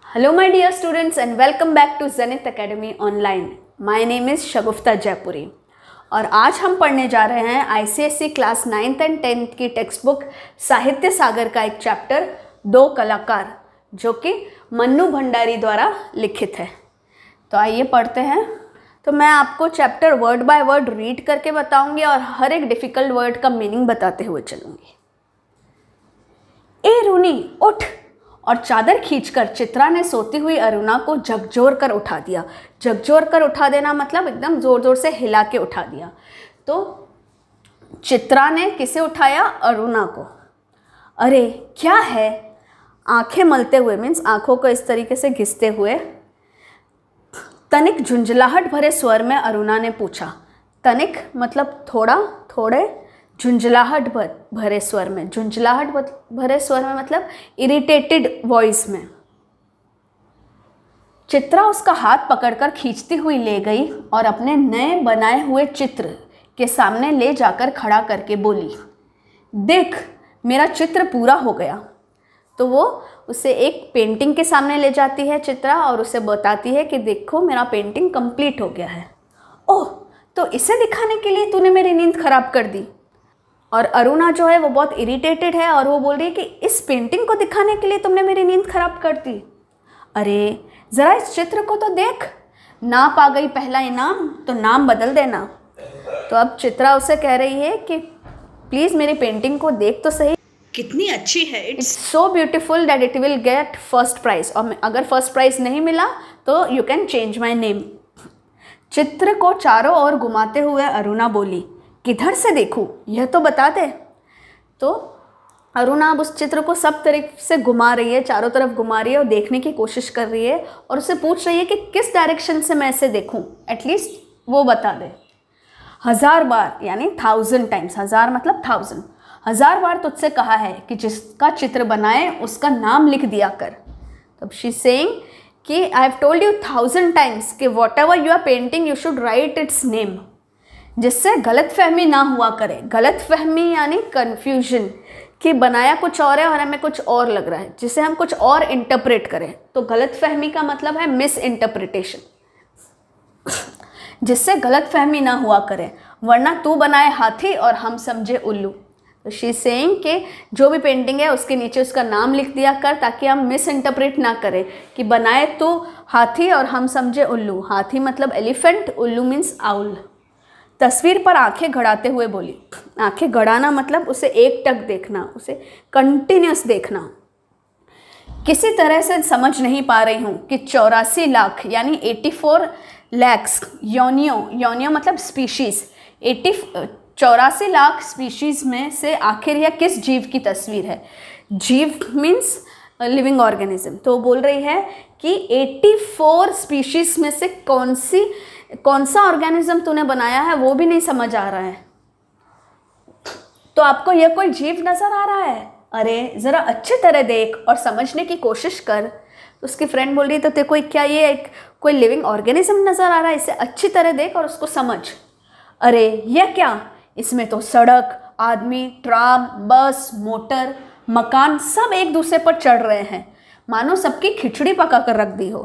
Hello my dear students and welcome back to Zenith Academy Online. My name is शगुफ्ता जयपुरी और आज हम पढ़ने जा रहे हैं ICSE class 9th and 10th की टेक्स्ट बुक साहित्य सागर का एक चैप्टर दो कलाकार जो कि मन्नू भंडारी द्वारा लिखित है। तो आइए पढ़ते हैं। तो मैं आपको chapter word by word read करके बताऊंगी और हर एक डिफ़िकल्ट वर्ड का मीनिंग बताते हुए चलूँगी। ए रूनी उठ, और चादर खींचकर चित्रा ने सोती हुई अरुणा को झकझोर कर उठा दिया। झकझोर कर उठा देना मतलब एकदम ज़ोर ज़ोर से हिला के उठा दिया। तो चित्रा ने किसे उठाया? अरुणा को। अरे क्या है? आंखें मलते हुए मीन्स आंखों को इस तरीके से घिसते हुए तनिक झुंझलाहट भरे स्वर में अरुणा ने पूछा। तनिक मतलब थोड़ा, थोड़े, झुंझलाहट भरे स्वर में। झुंझलाहट भरे स्वर में मतलब इरिटेटेड वॉइस में। चित्रा उसका हाथ पकड़कर खींचती हुई ले गई और अपने नए बनाए हुए चित्र के सामने ले जाकर खड़ा करके बोली, देख मेरा चित्र पूरा हो गया। तो वो उसे एक पेंटिंग के सामने ले जाती है चित्रा और उसे बताती है कि देखो मेरा पेंटिंग कंप्लीट हो गया है। ओह, तो इसे दिखाने के लिए तूने मेरी नींद खराब कर दी। और अरुणा जो है वो बहुत इरिटेटेड है और वो बोल रही है कि इस पेंटिंग को दिखाने के लिए तुमने मेरी नींद खराब कर दी। अरे ज़रा इस चित्र को तो देख, नाप आ गई पहला इनाम, तो नाम बदल देना। तो अब चित्रा उसे कह रही है कि प्लीज़ मेरी पेंटिंग को देख तो सही, कितनी अच्छी है। It's so beautiful that it will get first prize, और अगर फर्स्ट प्राइज़ नहीं मिला तो you can change my name. चित्र को चारों ओर घुमाते हुए अरुणा बोली, किधर से देखूं, यह तो बता दे। तो अरुणा अब उस चित्र को सब तरीके से घुमा रही है, चारों तरफ घुमा रही है और देखने की कोशिश कर रही है और उससे पूछ रही है कि किस डायरेक्शन से मैं इसे देखूं, एटलीस्ट वो बता दे। 1000 बार यानी 1000 टाइम्स, 1000 मतलब 1000, 1000 बार तुझसे कहा है कि जिसका चित्र बनाए उसका नाम लिख दिया कर। तब शी सेइंग कि I have told you 1000 times कि whatever you are painting you should write its name, जिससे गलतफहमी ना हुआ करे। गलतफहमी यानी कन्फ्यूजन, कि बनाया कुछ और है और हमें कुछ और लग रहा है, जिसे हम कुछ और इंटरप्रेट करें। तो गलतफहमी का मतलब है मिस इंटरप्रिटेशन, जिससे गलतफहमी ना हुआ करे, वरना तू बनाए हाथी और हम समझे उल्लू। तो शी सेइंग कि जो भी पेंटिंग है उसके नीचे उसका नाम लिख दिया कर ताकि हम मिस इंटरप्रेट ना करें कि बनाए तू हाथी और हम समझे उल्लू। हाथी मतलब एलिफेंट, उल्लू मीन्स आउल। तस्वीर पर आंखें गड़ाते हुए बोली। आंखें गड़ाना मतलब उसे एक टक देखना, उसे कंटिन्यूस देखना। किसी तरह से समझ नहीं पा रही हूँ कि 84 लाख यानी 84 लैक्स योनियो मतलब स्पीशीज़, 84 लाख स्पीशीज़ में से आखिर यह किस जीव की तस्वीर है। जीव मीन्स लिविंग ऑर्गेनिज्म। तो बोल रही है कि 84 स्पीशीज़ में से कौन सा ऑर्गेनिज्म तूने बनाया है वो भी नहीं समझ आ रहा है। तो आपको यह कोई जीव नज़र आ रहा है? अरे ज़रा अच्छी तरह देख और समझने की कोशिश कर। तो उसकी फ्रेंड बोल रही तो तेरे को क्या ये कोई लिविंग ऑर्गेनिज्म नज़र आ रहा है? इसे अच्छी तरह देख और उसको समझ। अरे यह क्या, इसमें तो सड़क, आदमी, ट्राम, बस, मोटर, मकान सब एक दूसरे पर चढ़ रहे हैं, मानो सबकी खिचड़ी पका कर रख दी हो।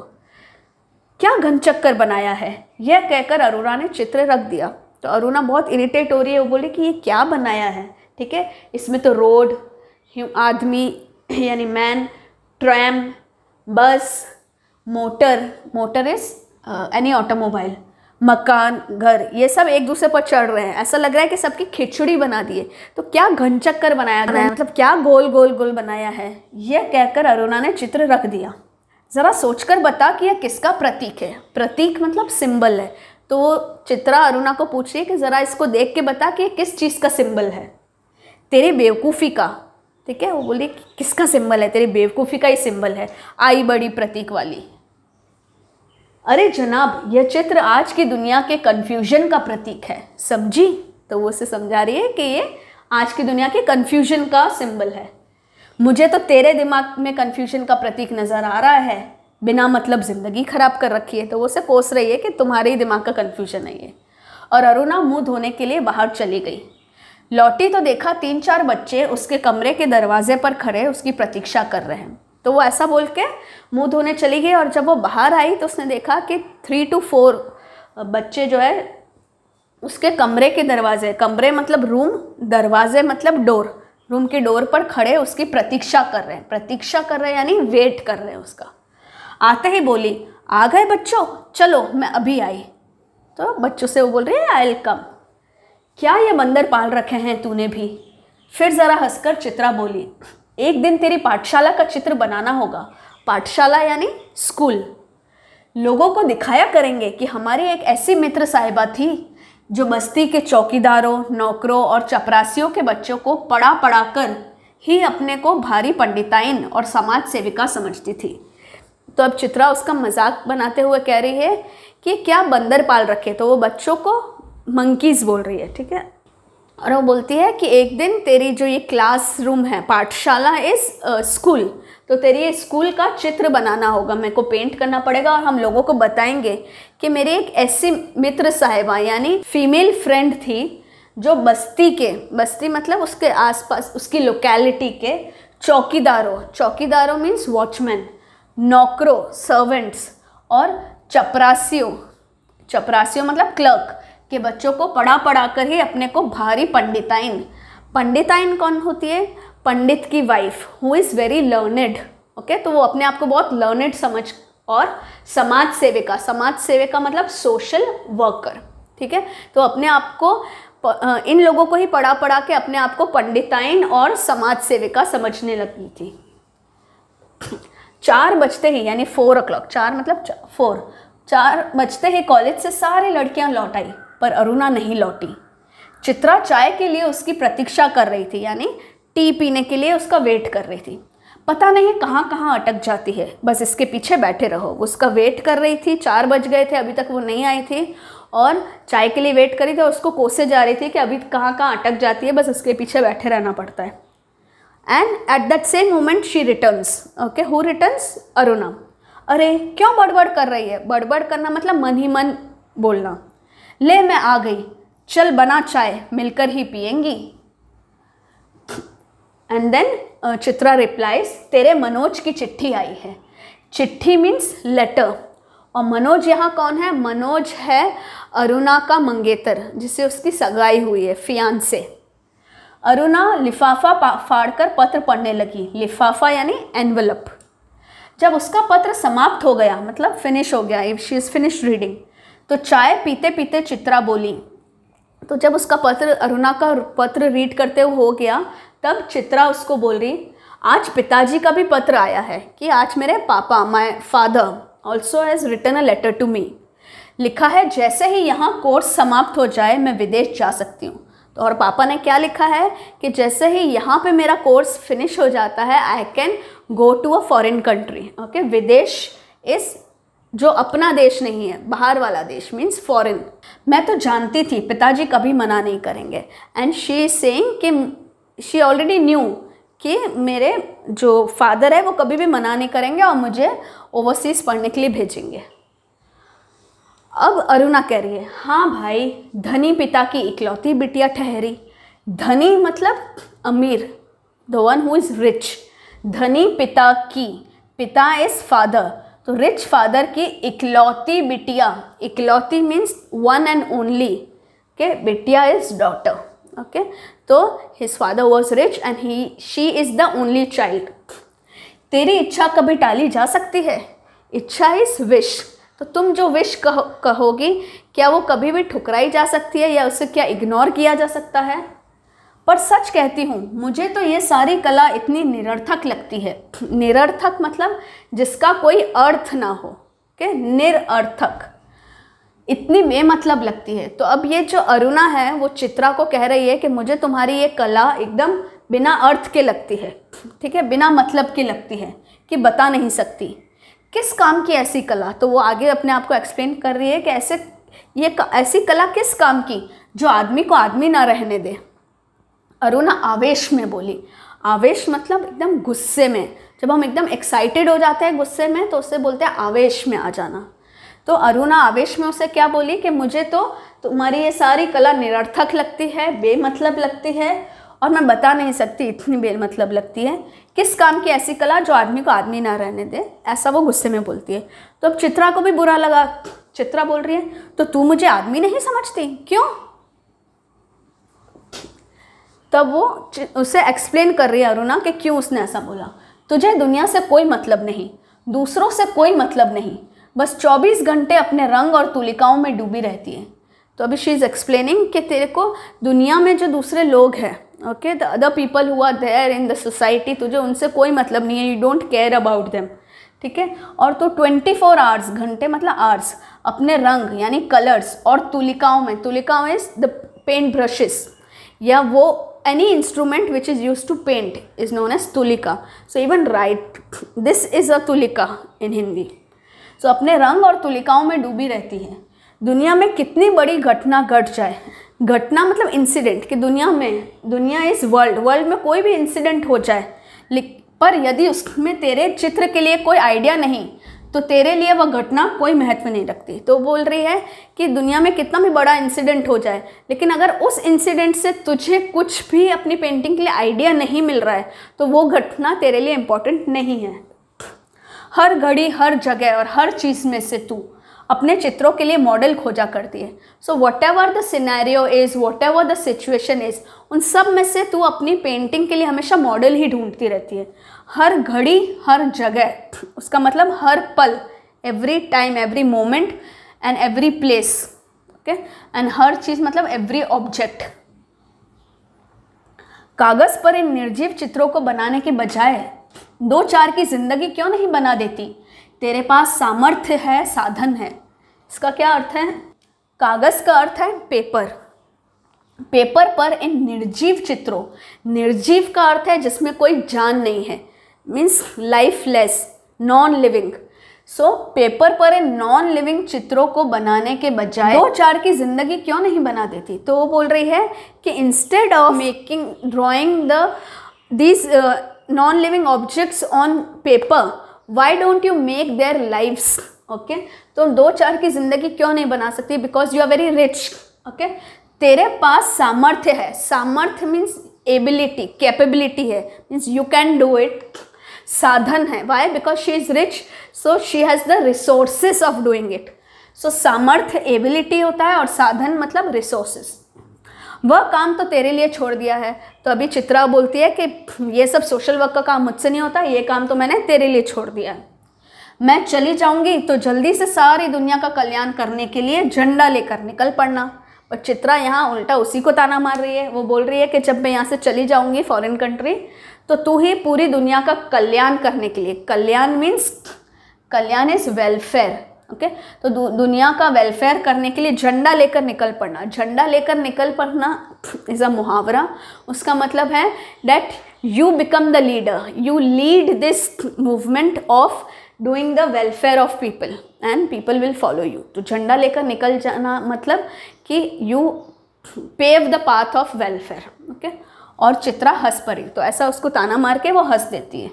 क्या घनचक्कर बनाया है। यह कहकर अरुणा ने चित्र रख दिया। तो अरुणा बहुत इरिटेट हो रही है, वो बोली कि ये क्या बनाया है। ठीक है, इसमें तो रोड, आदमी यानी मैन, ट्रैम, बस, मोटर इज एनी ऑटोमोबाइल, मकान, घर, ये सब एक दूसरे पर चढ़ रहे हैं। ऐसा लग रहा है कि सबकी खिचड़ी बना दिए। तो क्या घनचक्कर बनाया मतलब क्या गोल गोल गोल बनाया है। यह कहकर अरुणा ने चित्र रख दिया। ज़रा सोचकर बता कि यह किसका प्रतीक है। प्रतीक मतलब सिंबल है। तो वो चित्रा अरुणा को पूछ रही है कि ज़रा इसको देख के बता कि यह किस चीज़ का सिंबल है। तेरी बेवकूफ़ी का। ठीक है, वो बोली किसका सिंबल है? तेरी बेवकूफ़ी का ही सिंबल है, आई बड़ी प्रतीक वाली। अरे जनाब, यह चित्र आज की दुनिया के कन्फ्यूजन का प्रतीक है, समझी? तो वो उसे समझा रही है कि ये आज की दुनिया के कन्फ्यूजन का सिंबल है। मुझे तो तेरे दिमाग में कन्फ्यूजन का प्रतीक नज़र आ रहा है, बिना मतलब ज़िंदगी ख़राब कर रखी है। तो वो उसे कोस रही है कि तुम्हारे ही दिमाग का कन्फ्यूजन है ये। और अरुणा मुंह धोने के लिए बाहर चली गई। लौटी तो देखा 3-4 बच्चे उसके कमरे के दरवाजे पर खड़े उसकी प्रतीक्षा कर रहे हैं। तो वो ऐसा बोल के मुंह धोने चली गई और जब वो बाहर आई तो उसने देखा कि 3 to 4 बच्चे जो है उसके कमरे के दरवाजे, कमरे मतलब रूम, दरवाजे मतलब डोर, रूम के डोर पर खड़े उसकी प्रतीक्षा कर रहे हैं यानी वेट कर रहे हैं उसका। आते ही बोली, आ गए बच्चों, चलो मैं अभी आई। तो बच्चों से वो बोल रही है आई विल कम। क्या ये बंदर पाल रखे हैं तूने भी? फिर ज़रा हंसकर चित्रा बोली, एक दिन तेरी पाठशाला का चित्र बनाना होगा। पाठशाला यानी स्कूल। लोगों को दिखाया करेंगे कि हमारी एक ऐसी मित्र साहिबा थी जो बस्ती के चौकीदारों, नौकरों और चपरासियों के बच्चों को पढ़ा कर ही अपने को भारी पंडिताइन और समाज सेविका समझती थी। तो अब चित्रा उसका मजाक बनाते हुए कह रही है कि क्या बंदर पाल रखे, तो वो बच्चों को मंकीज़ बोल रही है, ठीक है। और वो बोलती है कि एक दिन तेरी जो ये क्लासरूम है, पाठशाला इस स्कूल, तो तेरी स्कूल का चित्र बनाना होगा, मेरे को पेंट करना पड़ेगा और हम लोगों को बताएंगे कि मेरी एक ऐसी मित्र साहिबा यानी फीमेल फ्रेंड थी जो बस्ती मतलब उसके आसपास उसकी लोकेलिटी के चौकीदारों मीन्स वॉचमैन, नौकरों सर्वेंट्स और चपरासियों मतलब क्लर्क के बच्चों को पढ़ा कर ही अपने को भारी पंडिताइन कौन होती है? पंडित की wife who is very learned. Okay, तो वो अपने आप को बहुत लर्नेड समझ, और समाज सेविका मतलब सोशल वर्कर, ठीक है। तो अपने आप को इन लोगों को ही पढ़ा के अपने आप को पंडिताइन और समाज सेविका समझने लगी थी। 4 बजते ही यानी 4 o'clock, 4 मतलब 4 बजते ही कॉलेज से सारी लड़कियां लौट आई, पर अरुणा नहीं लौटी। चित्रा चाय के लिए उसकी प्रतीक्षा कर रही थी, यानी टी पीने के लिए उसका वेट कर रही थी। पता नहीं कहाँ अटक जाती है, बस इसके पीछे बैठे रहो। उसका वेट कर रही थी, 4 बज गए थे, अभी तक वो नहीं आई थी और चाय के लिए वेट करी थी और उसको कोसे जा रही थी कि अभी कहाँ अटक जाती है, बस उसके पीछे बैठे रहना पड़ता है। And at that same moment she returns. Okay, who returns? Aruna. अरे क्यों बड़बड़ कर रही है? बड़बड़ करना मतलब मन ही मन बोलना। ले मैं आ गई, चल बना चाय, मिलकर ही पिएंगी। एंड देन चित्रा रिप्लाइज, तेरे मनोज की चिट्ठी आई है। चिट्ठी मीन्स लेटर, और मनोज यहाँ कौन है? मनोज है अरुणा का मंगेतर, जिससे उसकी सगाई हुई है, फियांसे। अरुणा लिफाफा फाड़कर पत्र पढ़ने लगी। लिफाफा यानी एनवलप। जब उसका पत्र समाप्त हो गया, मतलब फिनिश हो गया, if she is finish reading, तो चाय पीते पीते चित्रा बोली। तो जब उसका पत्र, अरुणा का पत्र रीड करते हुए हो गया, तब चित्रा उसको बोल रही, आज पिताजी का भी पत्र आया है कि आज मेरे पापा, my father also has written a letter to me. लिखा है जैसे ही यहाँ कोर्स समाप्त हो जाए मैं विदेश जा सकती हूँ। तो और पापा ने क्या लिखा है कि जैसे ही यहाँ पे मेरा कोर्स फिनिश हो जाता है, I can go to a foreign country. Okay, विदेश इस जो अपना देश नहीं है, बाहर वाला देश मीन्स फॉरेन। मैं तो जानती थी पिताजी कभी मना नहीं करेंगे। एंड शी इज सेइंग कि शी ऑलरेडी न्यू कि मेरे जो फादर है वो कभी भी मना नहीं करेंगे और मुझे ओवरसीज़ पढ़ने के लिए भेजेंगे। अब अरुणा कह रही है, हाँ भाई, धनी पिता की इकलौती बिटिया ठहरी। धनी मतलब अमीर, the one who is rich. धनी पिता की, पिता इज़ फादर, तो रिच फादर की इकलौती बिटिया, इकलौती मीन्स वन एंड ओनली, के बिटिया इज़ डॉटर। ओके, तो his father was rich and she is the only child. तेरी इच्छा कभी टाली जा सकती है? इच्छा इज़ विश, तो तुम जो विश कहोगी क्या वो कभी भी ठुकराई जा सकती है या उसे क्या इग्नोर किया जा सकता है? पर सच कहती हूँ, मुझे तो ये सारी कला इतनी निरर्थक लगती है। निरर्थक मतलब जिसका कोई अर्थ ना हो, के निरर्थक, इतनी बेमतलब लगती है। तो अब ये जो अरुणा है वो चित्रा को कह रही है कि मुझे तुम्हारी ये कला एकदम बिना अर्थ के लगती है, ठीक है, बिना मतलब की लगती है कि बता नहीं सकती। किस काम की ऐसी कला? तो वो आगे अपने आप को एक्सप्लेन कर रही है कि ऐसी कला किस काम की जो आदमी को आदमी ना रहने दे। अरुणा आवेश में बोली। आवेश मतलब एकदम गुस्से में, जब हम एकदम एक्साइटेड हो जाते हैं गुस्से में तो उससे बोलते हैं आवेश में आ जाना। तो अरुणा आवेश में उसे क्या बोली कि मुझे तो तुम्हारी ये सारी कला निरर्थक लगती है, बेमतलब लगती है और मैं बता नहीं सकती, इतनी बेमतलब लगती है। किस काम की ऐसी कला जो आदमी को आदमी ना रहने दे, ऐसा वो गुस्से में बोलती है। तो अब चित्रा को भी बुरा लगा। चित्रा बोल रही है, तो तू मुझे आदमी नहीं समझती, क्यों? तब वो उसे एक्सप्लेन कर रही है अरुणा कि क्यों उसने ऐसा बोला। तुझे दुनिया से कोई मतलब नहीं, दूसरों से कोई मतलब नहीं, बस 24 घंटे अपने रंग और तुलिकाओं में डूबी रहती है। तो अभी शी इज़ एक्सप्लेनिंग कि तेरे को दुनिया में जो दूसरे लोग हैं, okay, the other people who are there in the society, तुझे उनसे कोई मतलब नहीं है, you don't care about them, ठीक है। और तो 24 आवर्स, घंटे मतलब आवर्स, अपने रंग यानी कलर्स और तुलिकाओं में, तुलिकाओं इज द पेंट ब्रशेस, या वो any instrument which is used to paint is known as tulika. So even write, this is a tulika in Hindi. So अपने रंग और तुलिकाओं में डूबी रहती है। दुनिया में कितनी बड़ी घटना घट जाए, घटना मतलब इंसिडेंट, कि दुनिया इस वर्ल्ड में कोई भी इंसिडेंट हो जाए, पर यदि उसमें तेरे चित्र के लिए कोई आइडिया नहीं, तो तेरे लिए वह घटना कोई महत्व नहीं रखती। तो बोल रही है कि दुनिया में कितना भी बड़ा इंसिडेंट हो जाए, लेकिन अगर उस इंसिडेंट से तुझे कुछ भी अपनी पेंटिंग के लिए आइडिया नहीं मिल रहा है, तो वो घटना तेरे लिए इम्पोर्टेंट नहीं है। हर घड़ी, हर जगह और हर चीज़ में से तू अपने चित्रों के लिए मॉडल खोजा करती है। So what ever the scenario is, what ever the situation is, उन सब में से तू अपनी पेंटिंग के लिए हमेशा मॉडल ही ढूंढती रहती है। हर घड़ी, हर जगह, उसका मतलब हर पल, every time, every moment and every place, okay, and हर चीज़ मतलब एवरी ऑब्जेक्ट। कागज़ पर इन निर्जीव चित्रों को बनाने के बजाय 2-4 की जिंदगी क्यों नहीं बना देती? तेरे पास सामर्थ्य है, साधन है। इसका क्या अर्थ है? कागज़ का अर्थ है पेपर। पेपर पर इन निर्जीव चित्रों, निर्जीव का अर्थ है जिसमें कोई जान नहीं है, means lifeless, non living. So paper पर इन नॉन लिविंग चित्रों को बनाने के बजाय 2-4 की जिंदगी क्यों नहीं बना देती? तो वो बोल रही है कि instead of making, drawing these non-living objects on paper, why don't you make their lives? Okay, तो 2-4 की जिंदगी क्यों नहीं बना सकती? Because you are very rich, okay, तेरे पास सामर्थ्य है। सामर्थ्य मीन्स एबिलिटी, कैपेबिलिटी है, means you can do it. साधन है, why? Because she is rich, so she has the resources of doing it. So सामर्थ्य एबिलिटी होता है और साधन मतलब रिसोर्सेस। वह काम तो तेरे लिए छोड़ दिया है। तो अभी चित्रा बोलती है कि ये सब सोशल वर्क का काम मुझसे नहीं होता, ये काम तो मैंने तेरे लिए छोड़ दिया है। मैं चली जाऊंगी तो जल्दी से सारी दुनिया का कल्याण करने के लिए झंडा लेकर निकल पड़ना। और चित्रा यहाँ उल्टा उसी को ताना मार रही है। वो बोल रही है कि जब मैं यहाँ से चली जाऊंगी फॉरेन कंट्री, तो तू ही पूरी दुनिया का कल्याण करने के लिए, कल्याण मीन्स, कल्याण इज वेलफेयर, ओके, तो दुनिया का वेलफेयर करने के लिए झंडा लेकर निकल पड़ना। झंडा लेकर निकल पड़ना इज अ मुहावरा। उसका मतलब है that you become the leader, you lead this movement of doing the welfare of people and people will follow you. तो झंडा लेकर निकल जाना मतलब कि you pave the path of welfare, okay. और चित्रा हंस पड़ी, तो ऐसा उसको ताना मार के वो हंस देती है।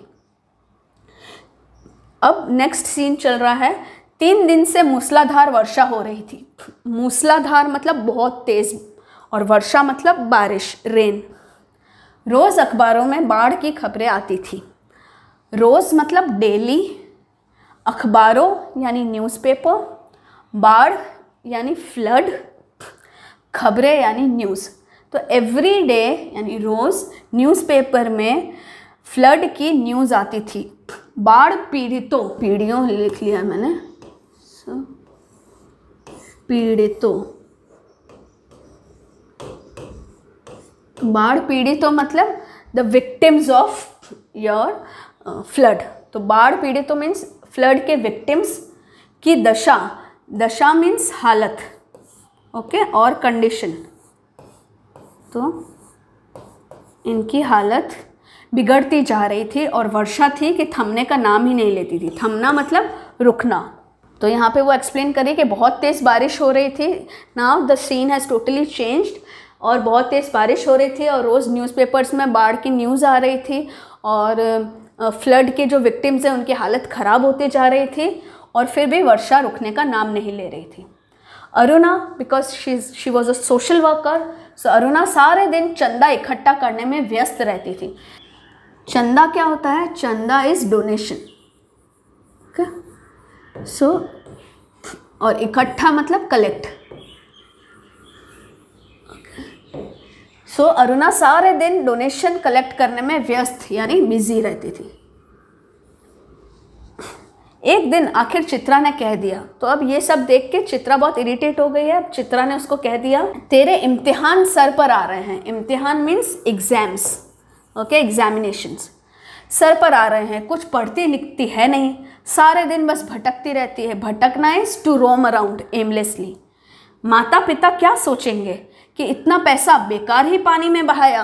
अब नेक्स्ट सीन चल रहा है। 3 दिन से मूसलाधार वर्षा हो रही थी। मूसलाधार मतलब बहुत तेज, और वर्षा मतलब बारिश, रेन। रोज़ अखबारों में बाढ़ की खबरें आती थी। रोज़ मतलब डेली, अखबारों यानी न्यूज़पेपर, बाढ़ यानी फ्लड, खबरें यानी न्यूज़। तो एवरी डे यानी रोज़ न्यूज़पेपर में फ्लड की न्यूज़ आती थी। बाढ़ पीड़ितों, पीढ़ियों लिख लिया मैंने, पीड़ितों, बाढ़ पीड़ितों मतलब the victims of your flood. तो बाढ़ पीड़ितों मीन्स फ्लड के विक्टिम्स की दशा, दशा मीन्स हालत, ओके, और कंडीशन। तो इनकी हालत बिगड़ती जा रही थी और वर्षा थी कि थमने का नाम ही नहीं लेती थी। थमना मतलब रुकना। तो यहाँ पे वो एक्सप्लेन करिए कि बहुत तेज़ बारिश हो रही थी। Now the scene has totally changed, और बहुत तेज़ बारिश हो रही थी और रोज़ न्यूज़पेपर्स में बाढ़ की न्यूज़ आ रही थी, और फ्लड के जो विक्टिम्स हैं उनकी हालत ख़राब होती जा रही थी, और फिर भी वर्षा रुकने का नाम नहीं ले रही थी। Aruna, because she was a social worker, so Aruna सारे दिन चंदा इकट्ठा करने में व्यस्त रहती थी। चंदा क्या होता है? चंदा इज डोनेशन। ओके, सो और इकट्ठा मतलब कलेक्ट। सो अरुणा सारे दिन डोनेशन कलेक्ट करने में व्यस्त यानी बिजी रहती थी। एक दिन आखिर चित्रा ने कह दिया, तो अब ये सब देख के चित्रा बहुत इरिटेट हो गई है। अब चित्रा ने उसको कह दिया, तेरे इम्तिहान सर पर आ रहे हैं। इम्तिहान means exams, okay, examinations sir पर आ रहे हैं। कुछ पढ़ती लिखती है नहीं, सारे दिन बस भटकती रहती है। भटकना is to roam around aimlessly. माता पिता क्या सोचेंगे कि इतना पैसा बेकार ही पानी में बहाया।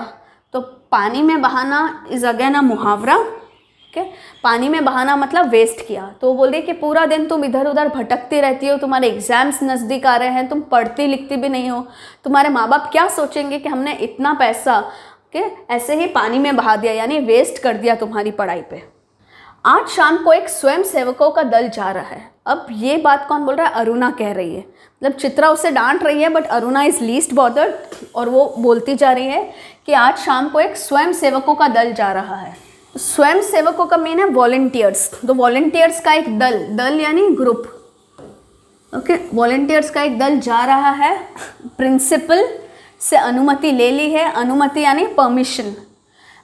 तो पानी में बहाना इज अगेन अ मुहावरा। ओके, पानी में बहाना मतलब वेस्ट किया। तो वो बोल रही कि पूरा दिन तुम इधर उधर भटकती रहती हो, तुम्हारे एग्जाम्स नज़दीक आ रहे हैं, तुम पढ़ती लिखती भी नहीं हो, तुम्हारे माँ बाप क्या सोचेंगे कि हमने इतना पैसा ऐसे ही पानी में बहा दिया, यानी वेस्ट कर दिया तुम्हारी पढ़ाई पे। आज शाम को एक स्वयं सेवकों का दल जा रहा है। अब ये बात कौन बोल रहा है? अरुणा कह रही है। मतलब चित्रा उसे डांट रही है, but Aruna is least bothered, और वो बोलती जा रही है कि आज शाम को एक स्वयं सेवकों का दल जा रहा है। स्वयं सेवकों का मीन है वॉलंटियर्स। तो वॉलंटियर्स का एक दल, दल यानी ग्रुप, ओके, वॉलंटियर्स का एक दल जा रहा है। प्रिंसिपल से अनुमति ले ली है। अनुमति यानी परमिशन।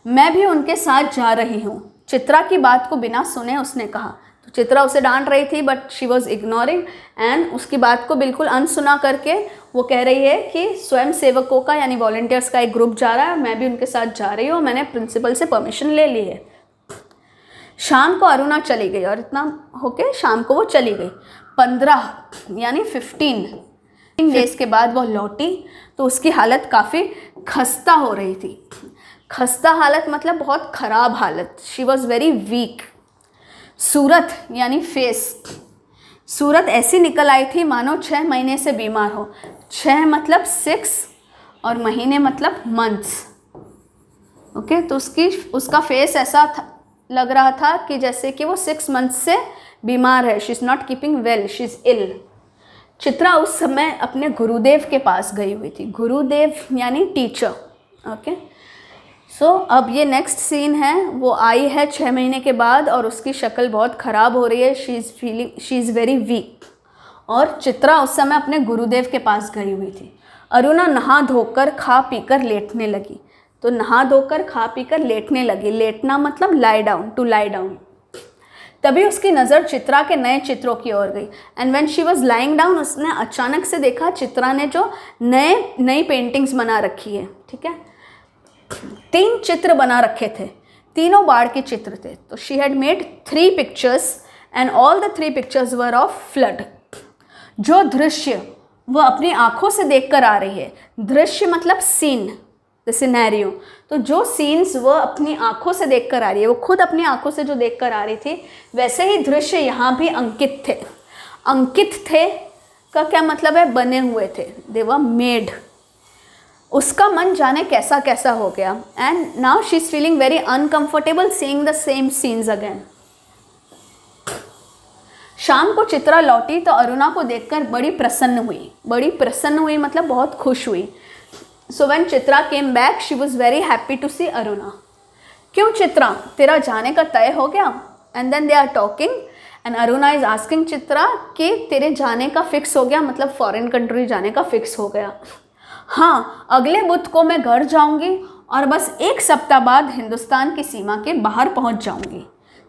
मैं भी उनके साथ जा रही हूँ, चित्रा की बात को बिना सुने उसने कहा। तो चित्रा उसे डांट रही थी, but she was ignoring, and उसकी बात को बिल्कुल अनसुना करके वो कह रही है कि स्वयं सेवकों का यानी वॉलंटियर्स का एक ग्रुप जा रहा है, मैं भी उनके साथ जा रही हूँ, मैंने प्रिंसिपल से परमिशन ले ली है। शाम को अरुणा चली गई, और इतना होके शाम को वो चली गई। 15 यानी 15 डेज के बाद वो लौटी, तो उसकी हालत काफ़ी खस्ता हो रही थी। खस्ता हालत मतलब बहुत ख़राब हालत। She was very weak. सूरत यानी फेस, सूरत ऐसी निकल आई थी मानो 6 महीने से बीमार हो। 6 मतलब 6 और महीने मतलब मंथ्स। ओके, तो उसका फेस ऐसा लग रहा था कि जैसे कि वो 6 मंथ्स से बीमार है। She is not keeping well, she is ill. Chitra उस समय अपने गुरुदेव के पास गई हुई थी। गुरुदेव यानी टीचर। ओके, सो अब ये नेक्स्ट सीन है। वो आई है 6 महीने के बाद, और उसकी शक्ल बहुत ख़राब हो रही है। She is very weak. और चित्रा उस समय अपने गुरुदेव के पास गई हुई थी। अरुणा नहा धोकर खा पीकर लेटने लगी। तो नहा धोकर खा पीकर लेटने लगी। लेटना मतलब lie down, to lie down. तभी उसकी नज़र चित्रा के नए चित्रों की ओर गई। And when she was lying down, उसने अचानक से देखा चित्रा ने जो नई पेंटिंग्स बना रखी है। ठीक है, 3 चित्र बना रखे थे, तीनों बाढ़ के चित्र थे। तो she had made 3 pictures and all the 3 pictures were of flood. जो दृश्य वो अपनी आंखों से देखकर आ रही है, दृश्य मतलब सीन, द सिनेरियो। तो जो सीन्स वो अपनी आंखों से देखकर आ रही है, वो खुद अपनी आंखों से जो देखकर आ रही थी, वैसे ही दृश्य यहाँ भी अंकित थे। अंकित थे का क्या मतलब है? बने हुए थे, दे वर मेड। उसका मन जाने कैसा कैसा हो गया। And now she is feeling very uncomfortable seeing the same scenes again. शाम को चित्रा लौटी तो अरुणा को देखकर बड़ी प्रसन्न हुई। बड़ी प्रसन्न हुई मतलब बहुत खुश हुई। So when Chitra came back she was very happy to see Aruna. क्यों चित्रा, तेरा जाने का तय हो गया? And then they are talking and Aruna is asking Chitra कि तेरे जाने का फिक्स हो गया, मतलब फॉरेन कंट्री जाने का फिक्स हो गया। हाँ, अगले बुध को मैं घर जाऊंगी और बस 1 सप्ताह बाद हिंदुस्तान की सीमा के बाहर पहुंच जाऊंगी।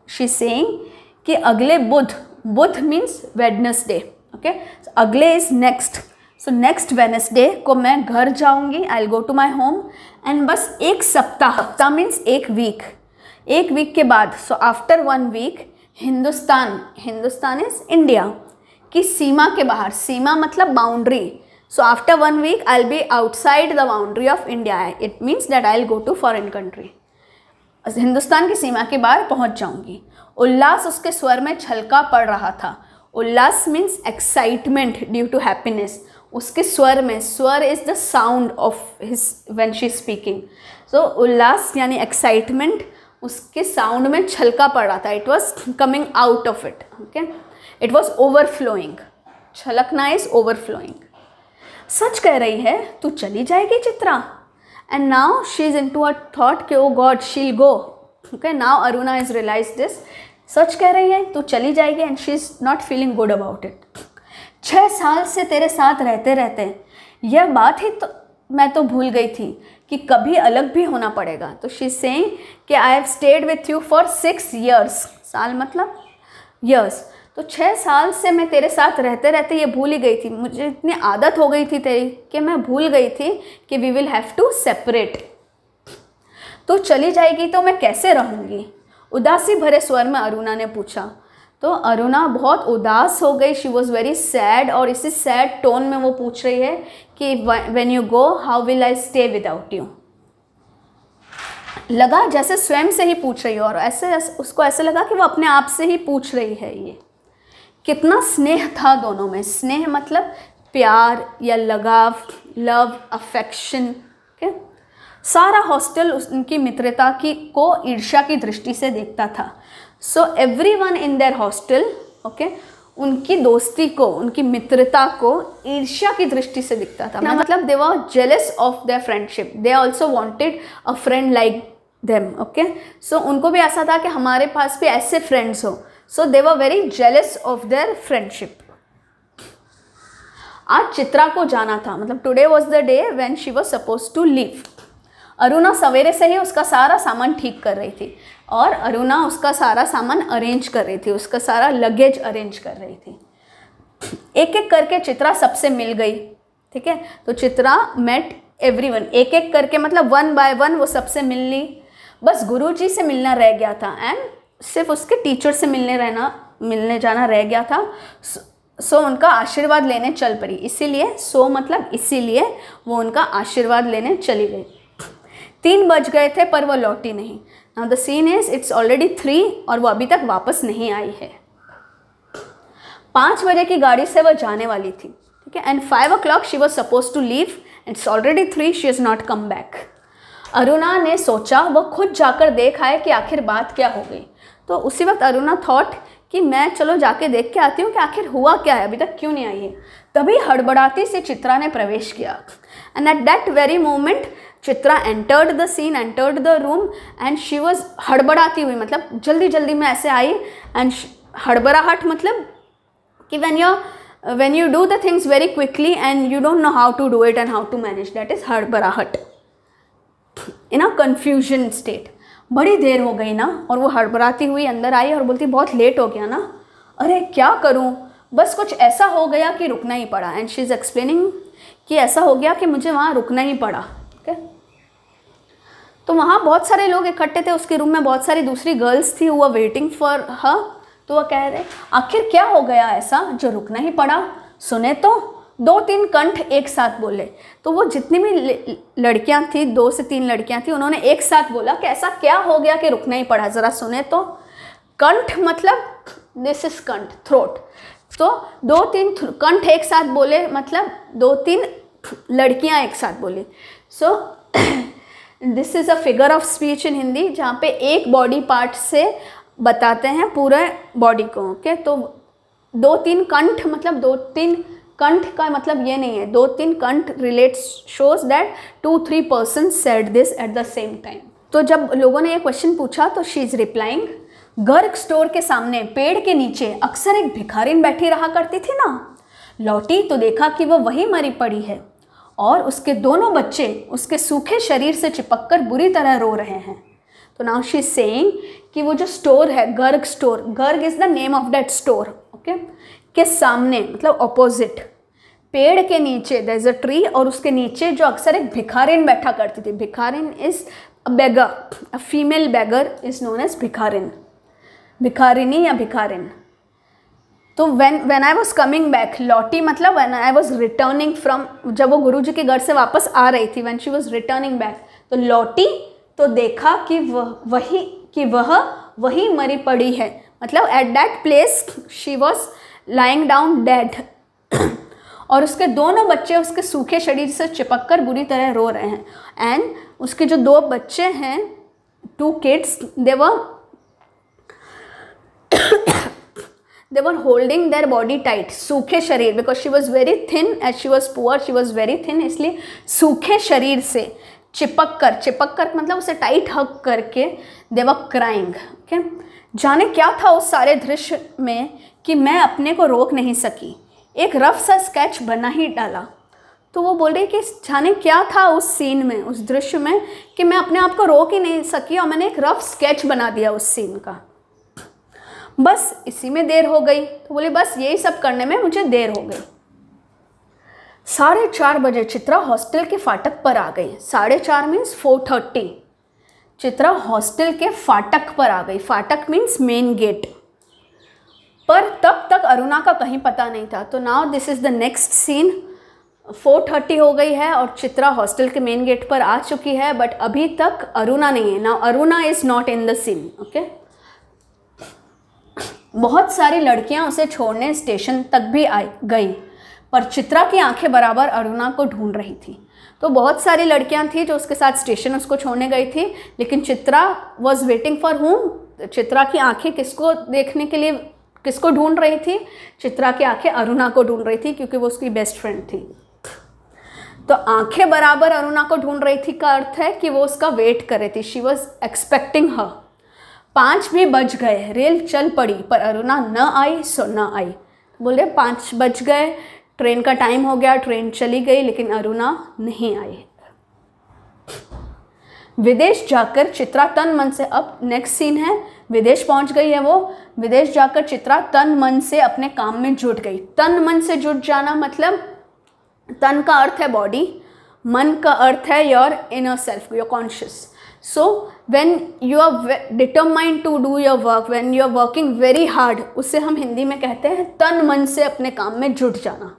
शी सेइंग कि अगले बुध, बुध मीन्स वेडनेसडे। ओके, अगले is next. So next Wednesday को मैं घर जाऊंगी, I will go to my home, and बस 1 सप्ताह, सप्ताह मीन्स 1 वीक, 1 वीक के बाद, so after 1 week Hindustan, Hindustan is India की सीमा के बाहर, सीमा मतलब boundary. So after 1 week, I'll be outside the boundary of India. It means that I'll go to foreign country. Hindustan की सीमा के बाहर पहुंच जाऊंगी। उल्लास उसके स्वर में छलका पड़ रहा था। उल्लास means excitement due to happiness. उसके स्वर में, स्वर is the sound of his when she is speaking. So उल्लास यानी एक्साइटमेंट उसके साउंड में छलका पड़ रहा था। It was coming out of it. Okay, it was overflowing. छलकना इज ओवरफ्लोइंग। सच कह रही है, तू चली जाएगी Chitra? And now she is into a thought कि oh God she go. Okay, now Aruna is realise this, सच कह रही है, तू चली जाएगी, and she is not feeling good about it. 6 साल से तेरे साथ रहते रहते यह बात ही तो मैं तो भूल गई थी कि कभी अलग भी होना पड़ेगा। तो शी इज सेइंग कि I have stayed with you for 6 years, साल मतलब years, तो 6 साल से मैं तेरे साथ रहते रहते ये भूल ही गई थी, मुझे इतनी आदत हो गई थी तेरी कि मैं भूल गई थी कि we will have to separate. तो चली जाएगी तो मैं कैसे रहूँगी? उदासी भरे स्वर में अरुणा ने पूछा। तो अरुणा बहुत उदास हो गई, शी वॉज वेरी सैड, और इसी सैड टोन में वो पूछ रही है कि when you go how will I stay without you. लगा जैसे स्वयं से ही पूछ रही हो, और ऐसे उसको ऐसे लगा कि वो अपने आप से ही पूछ रही है। ये कितना स्नेह था दोनों में। स्नेह मतलब प्यार या लगाव, लव, अफेक्शन। ओके, सारा हॉस्टल उनकी मित्रता को ईर्ष्या की दृष्टि से देखता था। So everyone in their hostel, okay, उनकी दोस्ती को, उनकी मित्रता को ईर्ष्या की दृष्टि से दिखता था। मतलब they were jealous of their friendship, they also wanted a friend like them. Okay, so उनको भी ऐसा था कि हमारे पास भी ऐसे फ्रेंड्स हो। So they were very jealous of their friendship. आज चित्रा को जाना था, मतलब today was the day when she was suppose to leave. Aruna सवेरे से ही उसका सारा सामान ठीक कर रही थी, और अरुणा उसका सारा सामान अरेंज कर रही थी, उसका सारा लगेज अरेंज कर रही थी। एक एक करके चित्रा सबसे मिल गई। ठीक है, तो चित्रा मेट एवरीवन, एक एक करके मतलब 1 by 1 वो सबसे मिल ली। बस गुरुजी से मिलना रह गया था, एंड सिर्फ उसके टीचर से मिलने जाना रह गया था। सो उनका आशीर्वाद लेने चल पड़ी। इसीलिए वो उनका आशीर्वाद लेने चली गई। 3 बज गए थे पर वो लौटी नहीं। Now the scene is it's already 3 और वो अभी तक वापस नहीं आई है। 5 बजे की गाड़ी से वो जाने वाली थी। ठीक है, and 5 o'clock she was suppose to leave, it's already 3, she is not come back. Aruna ने सोचा वो खुद जाकर देख आए कि आखिर बात क्या हो गई। तो उसी वक्त अरुणा थॉट कि मैं चलो जाके देख के आती हूँ कि आखिर हुआ क्या है, अभी तक क्यों नहीं आई है। तभी हड़बड़ाती से चित्रा ने प्रवेश किया, and at that very moment Chitra entered the scene, entered the room, and she was हड़बड़ाती हुई, मतलब जल्दी जल्दी में ऐसे आई। एंड हड़बड़ाहट मतलब कि when you do the things very quickly and you don't know how to do it and how to manage, that is हड़बड़ाहट, in a confusion state। बड़ी देर हो गई ना, और वो हड़बड़ाती हुई अंदर आई और बोलती बहुत लेट हो गया ना, अरे क्या करूँ, बस कुछ ऐसा हो गया कि रुकना ही पड़ा। एंड शी इज़ एक्सप्लेनिंग कि ऐसा हो गया कि मुझे वहाँ रुकना ही पड़ा। ओके, तो वहाँ बहुत सारे लोग इकट्ठे थे, उसके रूम में बहुत सारी दूसरी गर्ल्स थी, वो वेटिंग फॉर हर। तो वह कह रहे आखिर क्या हो गया ऐसा जो रुकना ही पड़ा? सुने तो 2-3 कंठ एक साथ बोले। तो वो जितनी भी लड़कियां थी, 2 से 3 लड़कियां थी, उन्होंने एक साथ बोला कि ऐसा क्या हो गया कि रुकना ही पड़ा, ज़रा सुने तो। कंठ मतलब दिस इज कंठ, थ्रोट। तो 2-3 कंठ एक साथ बोले, मतलब 2-3 लड़कियां एक साथ बोली। So this is a figure of speech in Hindi, जहाँ पे एक बॉडी पार्ट से बताते हैं पूरे बॉडी को। ओके, तो 2-3 कंठ मतलब 2-3 कंठ का मतलब ये नहीं है, 2-3 कंठ relates shows that 2-3 person said this at the same time. तो जब लोगों ने ये क्वेश्चन पूछा तो she is replying, Garg store के सामने पेड़ के नीचे अक्सर एक भिखारिन बैठी रहा करती थी ना। लौटी तो देखा कि वह वहीं मरी पड़ी है, और उसके दोनों बच्चे उसके सूखे शरीर से चिपककर बुरी तरह रो रहे हैं। तो नाउ शी इज सेइंग कि वो जो स्टोर है, Garg store, Garg is the name of that store, okay, के सामने मतलब ऑपोजिट पेड़ के नीचे देयर इज अ ट्री, और उसके नीचे जो अक्सर एक भिखारिन बैठा करती थी। भिखारिन is a beggar, a female beggar is known as भिखारिन, भिखारिनी या भिखारिन। तो when I was coming back, लौटी मतलब when I was returning from, जब वो गुरुजी के घर से वापस आ रही थी, when she was returning back, तो लौटी तो देखा कि वह वही मरी पड़ी है, मतलब at that place she was lying down dead. और उसके दोनों बच्चे उसके सूखे शरीर से चिपककर बुरी तरह रो रहे हैं। एंड उसके जो 2 बच्चे हैं, 2 kids, they were holding their body tight, सूखे शरीर, because she was very thin, as she was poor she was very thin, इसलिए सूखे शरीर से चिपक कर मतलब उसे टाइट हग करके दे वर क्राइंग। ओके, जाने क्या था उस सारे दृश्य में कि मैं अपने को रोक नहीं सकी, एक रफ सा स्केच बना ही डाला। तो वो बोल रही कि जाने क्या था उस सीन में, उस दृश्य में, कि मैं अपने आप को रोक ही नहीं सकी और मैंने एक रफ स्केच बना दिया उस सीन का, बस इसी में देर हो गई। तो बोली बस यही सब करने में मुझे देर हो गई। 4:30 बजे चित्रा हॉस्टल के फाटक पर आ गई। 4:30 मीन्स 4:30। चित्रा हॉस्टल के फाटक पर आ गई। फाटक मीन्स मेन गेट पर। तब तक अरुणा का कहीं पता नहीं था। तो now this is the next scene. 4:30 हो गई है और चित्रा हॉस्टल के मेन गेट पर आ चुकी है, बट अभी तक अरुणा नहीं है। Now Aruna is not in the scene. Okay, बहुत सारी लड़कियां उसे छोड़ने स्टेशन तक भी गई, पर चित्रा की आंखें बराबर अरुणा को ढूंढ रही थी। तो बहुत सारी लड़कियां थी जो उसके साथ स्टेशन उसको छोड़ने गई थी, लेकिन Chitra was waiting for whom. Chitra की आंखें किसको देखने के लिए, किसको ढूंढ रही थी? चित्रा की आंखें अरुणा को ढूंढ रही थी, क्योंकि वो उसकी बेस्ट फ्रेंड थी। तो आंखें बराबर अरुणा को ढूंढ रही थी का अर्थ है कि वो उसका वेट कर रही थी। शी वॉज एक्सपेक्टिंग हर। 5 भी बज गए, रेल चल पड़ी, पर अरुणा न आई सो न आई। बोल रहे 5 बज गए, ट्रेन का टाइम हो गया, ट्रेन चली गई, लेकिन अरुणा नहीं आई। विदेश जाकर चित्रा तन मन से, अब नेक्स्ट सीन है, विदेश पहुंच गई है वो। विदेश जाकर चित्रा तन मन से अपने काम में जुट गई। तन मन से जुट जाना मतलब, तन का अर्थ है बॉडी, मन का अर्थ है your inner self, your conscious. So when you are determined to do your work, when you are working very hard, उससे हम हिंदी में कहते हैं तन मन से अपने काम में जुट जाना।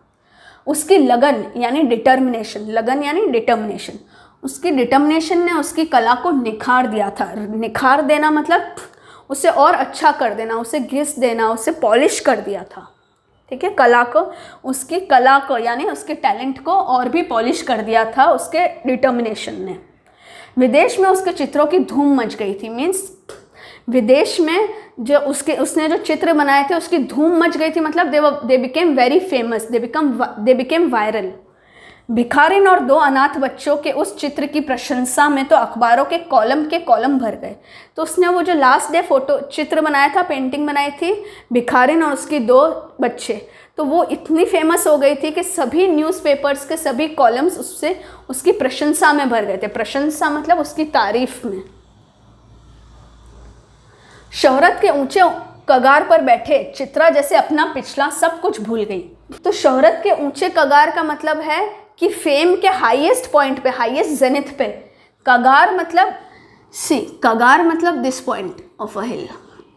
उसकी लगन यानी डिटर्मिनेशन, लगन यानी डिटर्मिनेशन, उसकी डिटर्मिनेशन ने उसकी कला को निखार दिया था। निखार देना मतलब उसे और अच्छा कर देना, उसे घिस देना, उसे पॉलिश कर दिया था। ठीक है, कला को, उसकी कला को यानी उसके टैलेंट को और भी पॉलिश कर दिया था उसके डिटर्मिनेशन ने। विदेश में उसके चित्रों की धूम मच गई थी। मीन्स विदेश में जो उसने जो चित्र बनाए थे उसकी धूम मच गई थी, मतलब they became very famous, they became viral. भिखारिन और 2 अनाथ बच्चों के उस चित्र की प्रशंसा में तो अखबारों के कॉलम भर गए। तो उसने वो जो लास्ट डे फोटो चित्र बनाया था, पेंटिंग बनाई थी, भिखारिन और उसकी 2 बच्चे, तो वो इतनी फेमस हो गई थी कि सभी न्यूज़पेपर्स के सभी कॉलम्स उससे उसकी प्रशंसा में भर गए थे। प्रशंसा मतलब उसकी तारीफ में। शोहरत के ऊंचे कगार पर बैठे चित्रा जैसे अपना पिछला सब कुछ भूल गई। तो शोहरत के ऊंचे कगार का मतलब है कि फेम के हाईएस्ट पॉइंट पे, हाईएस्ट जेनिथ पे। कगार मतलब कगार मतलब this point of a hill.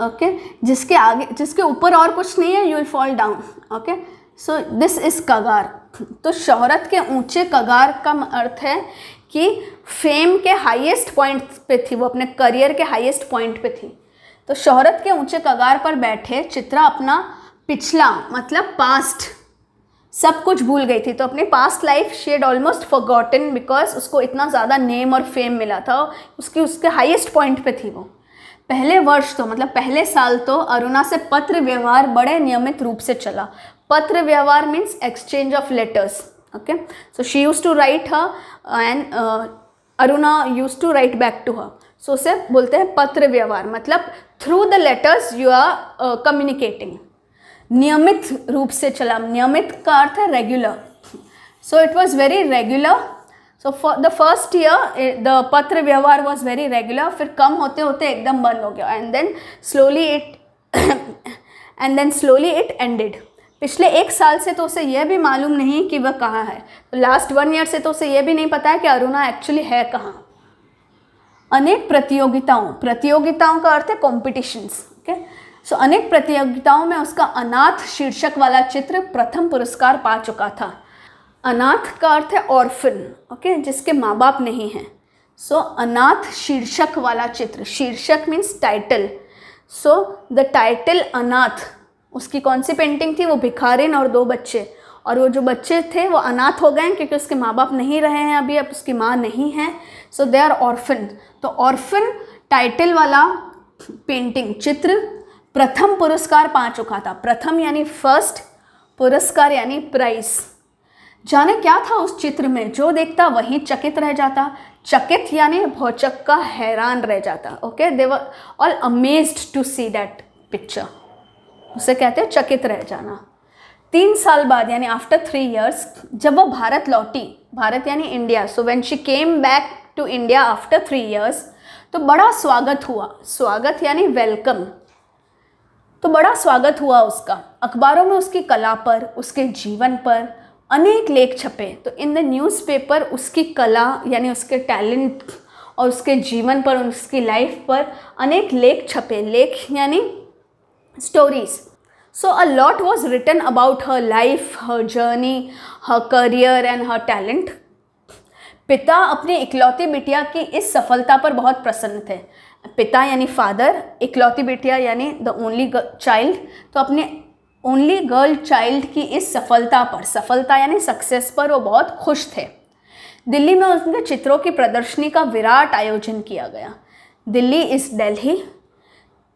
Okay, जिसके आगे, जिसके ऊपर और कुछ नहीं है, you will fall down. Okay, so this is कगार। तो शोहरत के ऊंचे कगार का अर्थ है कि फेम के हाईएस्ट पॉइंट पे थी, वो अपने करियर के हाईएस्ट पॉइंट पे थी। तो शोहरत के ऊंचे कगार पर बैठे चित्रा अपना पिछला मतलब पास्ट सब कुछ भूल गई थी। तो अपनी past life she had almost forgotten, because उसको इतना ज़्यादा नेम और फेम मिला था, उसके हाईएस्ट पॉइंट पे थी वो। पहले वर्ष तो मतलब पहले साल तो अरुणा से पत्र व्यवहार बड़े नियमित रूप से चला। पत्र व्यवहार means exchange of letters. Okay, so she used to write her and Aruna used to write back to her. So उसे बोलते हैं पत्र व्यवहार, मतलब through the letters you are communicating. नियमित रूप से चला, नियमित का अर्थ है regular. So it was very regular. So for the first year the पत्र व्यवहार वॉज वेरी रेगुलर, फिर कम होते होते एकदम बंद हो गया, and then slowly it ended. पिछले 1 साल से तो उसे यह भी मालूम नहीं कि वह कहाँ है। तो लास्ट 1 ईयर से तो उसे यह भी नहीं पता है कि अरुणा एक्चुअली है कहाँ। अनेक प्रतियोगिताओं का अर्थ है कॉम्पिटिशंस। ओके, सो अनेक प्रतियोगिताओं में उसका अनाथ शीर्षक वाला चित्र प्रथम पुरस्कार पा चुका था। अनाथ का अर्थ है ऑर्फन, ओके, जिसके माँ बाप नहीं हैं। सो अनाथ शीर्षक वाला चित्र, शीर्षक means title. So the title अनाथ, उसकी कौन सी पेंटिंग थी? वो भिखारिन और 2 बच्चे, और वो जो बच्चे थे वो अनाथ हो गए क्योंकि उसके माँ बाप नहीं रहे हैं अभी, अब उसकी माँ नहीं है। सो दे आर ऑर्फन। तो ऑर्फन टाइटल वाला पेंटिंग चित्र प्रथम पुरस्कार पा चुका था। प्रथम यानी फर्स्ट, पुरस्कार यानी प्राइज। जाने क्या था उस चित्र में, जो देखता वही चकित रह जाता। चकित यानी भौचक्का, हैरान रह जाता। Okay, they were all amazed to see that picture. उसे कहते हैं चकित रह जाना। 3 साल बाद यानी आफ्टर 3 years जब वो भारत लौटी, भारत यानी India, so when she came back to India after 3 years, तो बड़ा स्वागत हुआ। स्वागत यानी वेलकम। तो बड़ा स्वागत हुआ उसका। अखबारों में उसकी कला पर, उसके जीवन पर अनेक लेख छपे। तो इन द न्यूज़पेपर उसकी कला यानी उसके टैलेंट और उसके जीवन पर, उसकी लाइफ पर अनेक लेख छपे। लेख यानी stories. So a lot was written about her life, her journey, her career and her talent. पिता अपनी इकलौती बिटिया की इस सफलता पर बहुत प्रसन्न थे। पिता यानी फादर, इकलौती बिटिया यानी द ओनली चाइल्ड। तो अपने ओनली गर्ल चाइल्ड की इस सफलता पर, सफलता यानी सक्सेस पर वो बहुत खुश थे। दिल्ली में उनके चित्रों की प्रदर्शनी का विराट आयोजन किया गया। दिल्ली इस दिल्ली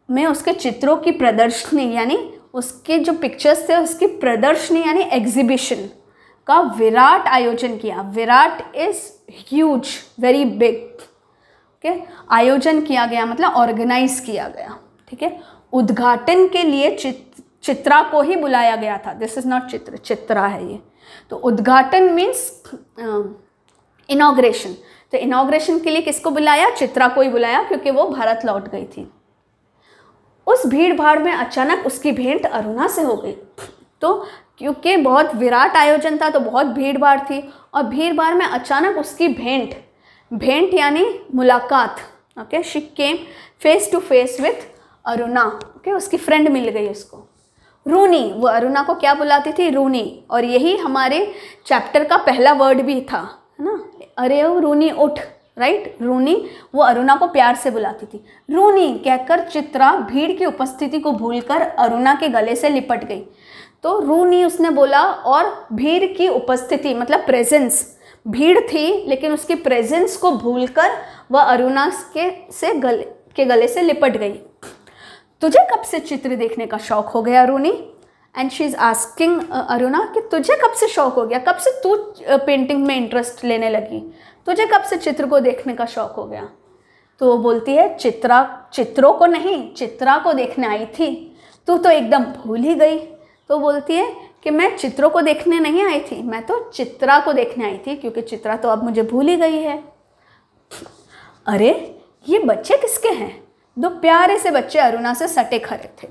में उसके चित्रों की प्रदर्शनी यानी उसके जो पिक्चर्स थे उसकी प्रदर्शनी यानी एग्जीबिशन का विराट आयोजन किया। Virat is huge, very big. Okay, आयोजन किया गया मतलब ऑर्गेनाइज किया गया। ठीक है, उद्घाटन के लिए चित्रा को ही बुलाया गया था। दिस इज नॉट चित्र, चित्रा है ये। तो उद्घाटन मीन्स इनॉग्रेशन। तो इनॉग्रेशन के लिए किसको बुलाया? चित्रा को ही बुलाया, क्योंकि वो भारत लौट गई थी। उस भीड़ भाड़ में अचानक उसकी भेंट अरुणा से हो गई। तो क्योंकि बहुत विराट आयोजन था तो बहुत भीड़ भाड़ थी, और भीड़ भाड़ में अचानक उसकी भेंट यानी मुलाकात। Okay, she came face to face with Aruna. Okay, उसकी फ्रेंड मिल गई उसको। रूनी, वो अरुणा को क्या बुलाती थी? रूनी। और यही हमारे चैप्टर का पहला वर्ड भी था, है ना? अरे ओ रूनी उठ, राइट। रूनी वो अरुणा को प्यार से बुलाती थी। रूनी कहकर चित्रा भीड़ की उपस्थिति को भूलकर अरुणा के गले से लिपट गई। तो रूनी उसने बोला, और भीड़ की उपस्थिति मतलब प्रेजेंस, भीड़ थी लेकिन उसकी प्रेजेंस को भूलकर वह अरुणा के गले से लिपट गई। तुझे कब से चित्र देखने का शौक हो गया Runi? And she is asking Aruna कि तुझे कब से शौक हो गया, कब से तू पेंटिंग में इंटरेस्ट लेने लगी, तुझे कब से चित्र को देखने का शौक हो गया? तो वो बोलती है, चित्रों को नहीं, चित्रा को देखने आई थी, तू तो एकदम भूल ही गई। तो बोलती है कि मैं चित्रों को देखने नहीं आई थी, मैं तो चित्रा को देखने आई थी, क्योंकि चित्रा तो अब मुझे भूल ही गई है। अरे ये बच्चे किसके हैं? 2 प्यारे से बच्चे अरुणा से सटे खड़े थे।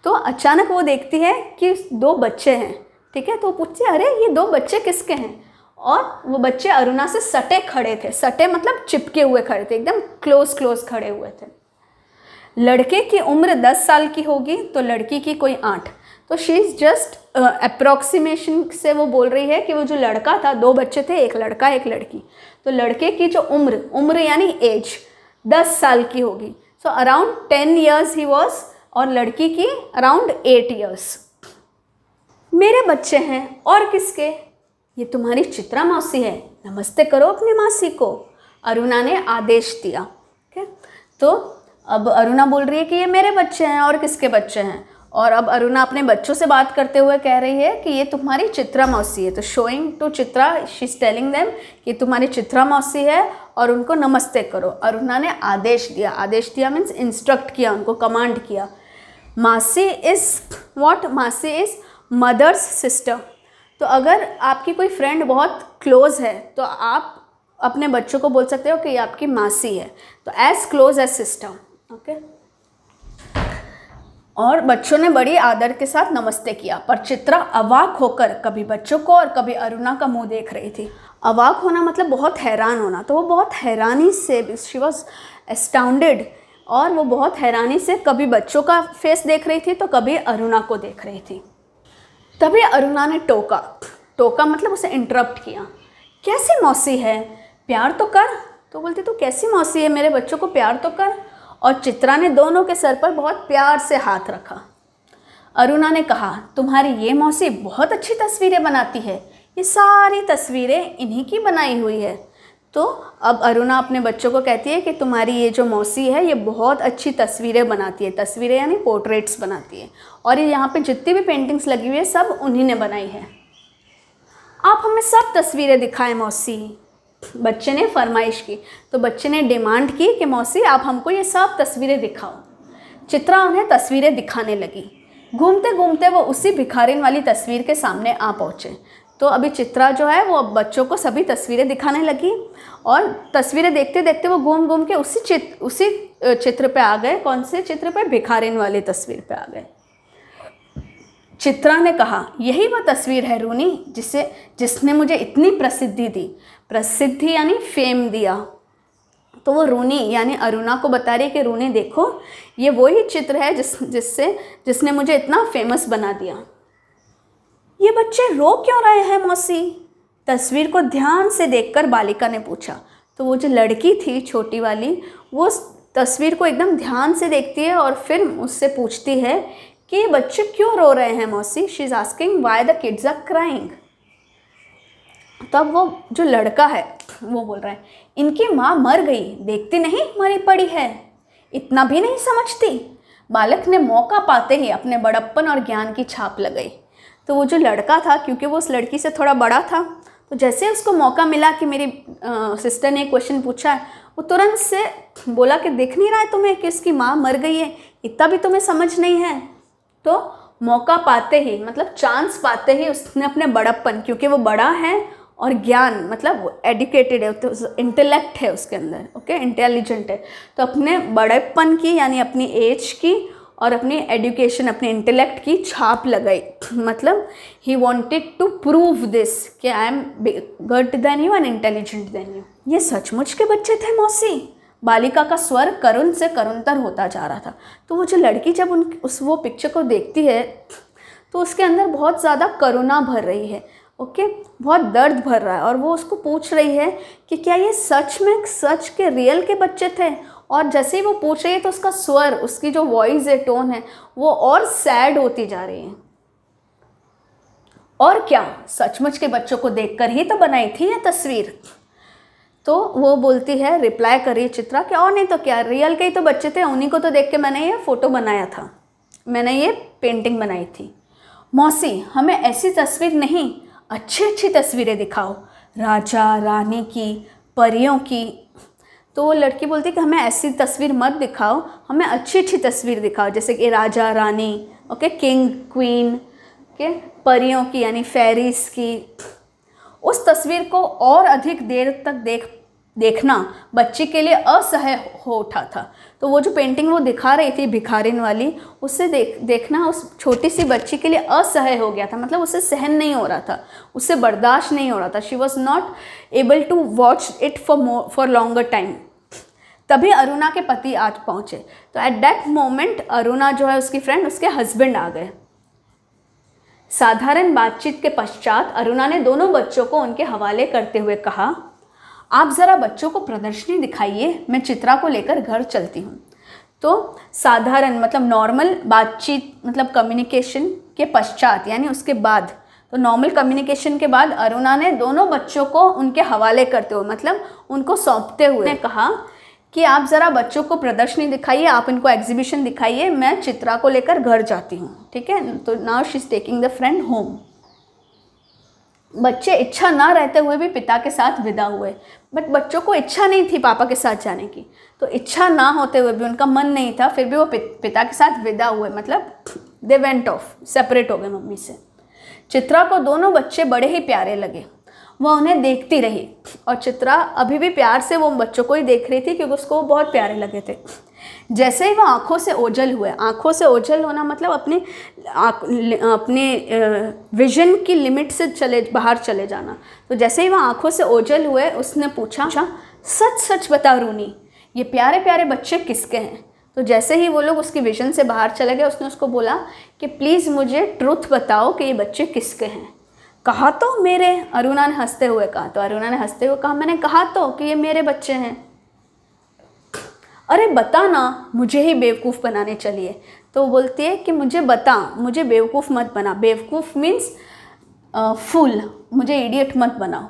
तो अचानक वो देखती है कि 2 बच्चे हैं। ठीक है, तो पूछती है, अरे ये 2 बच्चे किसके हैं? और वो बच्चे अरुणा से सटे खड़े थे। सटे मतलब चिपके हुए खड़े थे, एकदम क्लोज खड़े हुए थे। लड़के की उम्र 10 साल की होगी तो लड़की की कोई 8। तो शी इज़ जस्ट अप्रॉक्सीमेशन से वो बोल रही है कि वो जो लड़का था, 2 बच्चे थे, एक लड़का एक लड़की। तो लड़के की जो उम्र यानी एज 10 साल की होगी। So around 10 years he was, और लड़की की अराउंड 8 years। मेरे बच्चे हैं, और किसके? ये तुम्हारी चित्रा मौसी है, नमस्ते करो अपनी मासी को, अरुणा ने आदेश दिया। ठीक है, तो अब अरुणा बोल रही है कि ये मेरे बच्चे हैं, और किसके बच्चे हैं? और अब अरुणा अपने बच्चों से बात करते हुए कह रही है कि ये तुम्हारी चित्रा मौसी है। तो showing to Chitra, she is telling them कि तुम्हारी चित्रा मौसी है और उनको नमस्ते करो। अरुणा ने आदेश दिया। आदेश दिया मीन्स इंस्ट्रक्ट किया, उनको कमांड किया। मासी इज़ व्हाट? मासी इज़ मदर्स सिस्टर। तो अगर आपकी कोई फ्रेंड बहुत क्लोज है तो आप अपने बच्चों को बोल सकते हो कि ये आपकी मासी है। तो as close as sister. Okay, और बच्चों ने बड़ी आदर के साथ नमस्ते किया, पर चित्रा अवाक होकर कभी बच्चों को और कभी अरुणा का मुंह देख रही थी। अवाक होना मतलब बहुत हैरान होना। तो वो बहुत हैरानी से, शी वॉज एस्टाउंडेड, और वो बहुत हैरानी से कभी बच्चों का फेस देख रही थी तो कभी अरुणा को देख रही थी। तभी अरुणा ने टोका मतलब उसे इंटरप्ट किया। कैसी मौसी है, प्यार तो कर। तो बोलती, तू कैसी मौसी है, मेरे बच्चों को प्यार तो कर। और चित्रा ने दोनों के सर पर बहुत प्यार से हाथ रखा। अरुणा ने कहा, तुम्हारी ये मौसी बहुत अच्छी तस्वीरें बनाती है, ये सारी तस्वीरें इन्हीं की बनाई हुई है। तो अब अरुणा अपने बच्चों को कहती है कि तुम्हारी ये जो मौसी है ये बहुत अच्छी तस्वीरें बनाती है, तस्वीरें यानी पोर्ट्रेट्स बनाती है, और ये यहाँ पे जितनी भी पेंटिंग्स लगी हुई है सब उन्हीं ने बनाई है। आप हमें सब तस्वीरें दिखाएं मौसी, बच्चे ने फरमाइश की। तो बच्चे ने डिमांड की कि मौसी आप हमको ये सब तस्वीरें दिखाओ। चित्रा उन्हें तस्वीरें दिखाने लगी। घूमते घूमते वो उसी भिखारिन वाली तस्वीर के सामने आ पहुँचे। तो अभी चित्रा जो है वो अब बच्चों को सभी तस्वीरें दिखाने लगी, और तस्वीरें देखते देखते वो घूम घूम के उसी चित्र पे आ गए। कौन से चित्र पे? भिखारिन वाली तस्वीर पे आ गए। चित्रा ने कहा, यही वह तस्वीर है रूनी जिसने मुझे इतनी प्रसिद्धि दी। प्रसिद्धि यानी फेम दिया। तो वो रूनी यानी अरुणा को बता रही है कि रूनी देखो, ये वही चित्र है जिसने मुझे इतना फेमस बना दिया। ये बच्चे रो क्यों रहे हैं मौसी? तस्वीर को ध्यान से देखकर बालिका ने पूछा। तो वो जो लड़की थी छोटी वाली, वो तस्वीर को एकदम ध्यान से देखती है और फिर उससे पूछती है कि ये बच्चे क्यों रो रहे हैं मौसी। She is asking why the kids are crying. तब वो जो लड़का है वो बोल रहा है, इनकी माँ मर गई, देखती नहीं मरी पड़ी है, इतना भी नहीं समझती। बालक ने मौका पाते ही अपने बड़प्पन और ज्ञान की छाप लगाई। तो वो जो लड़का था, क्योंकि वो उस लड़की से थोड़ा बड़ा था, तो जैसे उसको मौका मिला कि मेरी सिस्टर ने क्वेश्चन पूछा है, वो तुरंत से बोला कि दिख नहीं रहा है तुम्हें कि इसकी माँ मर गई है, इतना भी तुम्हें समझ नहीं है। तो मौका पाते ही मतलब चांस पाते ही उसने अपने बड़प्पन, क्योंकि वो बड़ा है और ज्ञान मतलब एडुकेटेड है, तो इंटेलेक्ट है उसके अंदर, ओके, इंटेलिजेंट है, तो अपने बड़प्पन की यानी अपनी एज की और अपनी एजुकेशन, अपने इंटेलेक्ट की छाप लगाई। मतलब he wanted to prove this कि I am good then you and intelligent then you. ये सचमुच के बच्चे थे मौसी? बालिका का स्वर करुण से करुणतर होता जा रहा था। तो वो जो लड़की जब वो पिक्चर को देखती है तो उसके अंदर बहुत ज़्यादा करुणा भर रही है, ओके, बहुत दर्द भर रहा है, और वो उसको पूछ रही है कि क्या ये सच के रियल के बच्चे थे। और जैसे ही वो पूछ रही है तो उसका स्वर, उसकी जो वॉइस है, टोन है, वो और सैड होती जा रही है। और क्या, सचमुच के बच्चों को देखकर ही तो बनाई थी ये तस्वीर। तो वो बोलती है, रिप्लाई कर रही है चित्रा कि और नहीं तो क्या, रियल के ही तो बच्चे थे, उन्हीं को तो देख के मैंने ये फ़ोटो बनाया था, मैंने ये पेंटिंग बनाई थी। मौसी हमें ऐसी तस्वीर नहीं, अच्छी तस्वीरें दिखाओ, राजा रानी की, परियों की। तो वो लड़की बोलती कि हमें ऐसी तस्वीर मत दिखाओ, हमें अच्छी तस्वीर दिखाओ, जैसे कि Raja Rani, okay, king queen के, परियों की यानी फेरीज की। उस तस्वीर को और अधिक देर तक देखना बच्ची के लिए असह्य हो उठा था। तो वो जो पेंटिंग वो दिखा रही थी भिखारिन वाली, उससे देखना उस छोटी सी बच्ची के लिए असह्य हो गया था, मतलब उसे सहन नहीं हो रहा था, उससे बर्दाश्त नहीं हो रहा था। She was not able to watch it for longer time. तभी अरुणा के पति आज पहुँचे। तो एट दैट मोमेंट अरुणा जो है उसकी फ्रेंड, उसके हस्बैंड आ गए। साधारण बातचीत के पश्चात अरुणा ने दोनों बच्चों को उनके हवाले करते हुए कहा, आप ज़रा बच्चों को प्रदर्शनी दिखाइए, मैं चित्रा को लेकर घर चलती हूँ। तो साधारण मतलब नॉर्मल बातचीत मतलब कम्युनिकेशन के पश्चात यानी उसके बाद, तो नॉर्मल कम्युनिकेशन के बाद अरुणा ने दोनों बच्चों को उनके हवाले करते हुए मतलब उनको सौंपते हुए कहा कि आप ज़रा बच्चों को प्रदर्शनी दिखाइए, आप इनको एग्जीबिशन दिखाइए, मैं चित्रा को लेकर घर जाती हूँ, ठीक है। तो now she is taking the friend home. बच्चे इच्छा ना रहते हुए भी पिता के साथ विदा हुए, बट बच्चों को इच्छा नहीं थी पापा के साथ जाने की, तो इच्छा ना होते हुए भी, उनका मन नहीं था, फिर भी वो पिता के साथ विदा हुए, मतलब दे वेंट ऑफ, सेपरेट हो गए मम्मी से। चित्रा को दोनों बच्चे बड़े ही प्यारे लगे, वह उन्हें देखती रही, और चित्रा अभी भी प्यार से वो बच्चों को ही देख रही थी क्योंकि उसको बहुत प्यारे लगे थे। जैसे ही वह आँखों से ओझल हुए, आँखों से ओझल होना मतलब अपने विजन की लिमिट से बाहर चले जाना। तो जैसे ही वह आँखों से ओझल हुए उसने पूछा, सच सच बता रूनी, ये प्यारे प्यारे बच्चे किसके हैं। तो जैसे ही वो लोग उसकी विजन से बाहर चले गए उसने उसको बोला कि प्लीज़ मुझे ट्रुथ बताओ कि ये बच्चे किसके हैं। कहा तो मेरे, अरुणा ने हंसते हुए कहा। तो अरुणा ने हंसते हुए कहा, मैंने कहा तो कि ये मेरे बच्चे हैं। अरे बता ना, मुझे ही बेवकूफ़ बनाने चलिए। तो वो बोलती है कि मुझे बता, मुझे बेवकूफ़ मत बना। बेवकूफ़ मीन्स फूल, मुझे इडियट मत बनाओ।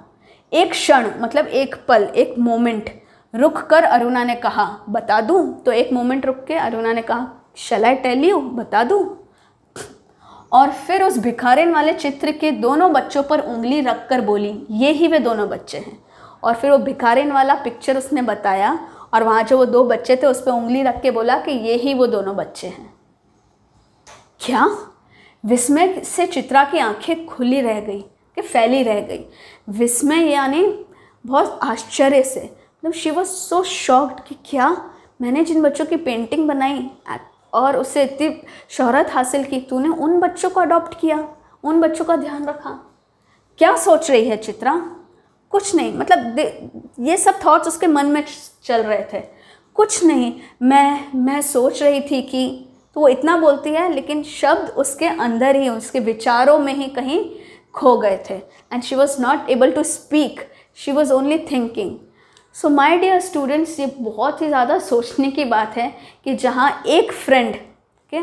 एक क्षण मतलब एक पल, एक मोमेंट रुक कर अरुणा ने कहा, बता दूं? तो एक मोमेंट रुक के अरुणा ने कहा, शैल आई टेल यू, बता दूं? और फिर उस भिखारिन वाले चित्र के दोनों बच्चों पर उंगली रख कर बोली, ये ही वे दोनों बच्चे हैं। और फिर वो भिखारिन वाला पिक्चर उसने बताया और वहाँ जो वो दो बच्चे थे उस पर उंगली रख के बोला कि ये ही वो दोनों बच्चे हैं। क्या? विस्मय से चित्रा की आंखें खुली रह गई कि फैली रह गई। विस्मय यानी बहुत आश्चर्य से, मतलब शी वॉज सो शॉक्ड कि क्या मैंने जिन बच्चों की पेंटिंग बनाई और उससे इतनी शोहरत हासिल की, तूने उन बच्चों को अडॉप्ट किया, उन बच्चों का ध्यान रखा। क्या सोच रही है चित्रा? कुछ नहीं, मतलब ये सब थॉट्स उसके मन में चल रहे थे। कुछ नहीं, मैं सोच रही थी कि, तो वो इतना बोलती है लेकिन शब्द उसके अंदर ही, उसके विचारों में ही कहीं खो गए थे। And she was not able to speak, she was only thinking. So my dear students, ये बहुत ही ज़्यादा सोचने की बात है कि जहाँ एक फ्रेंड के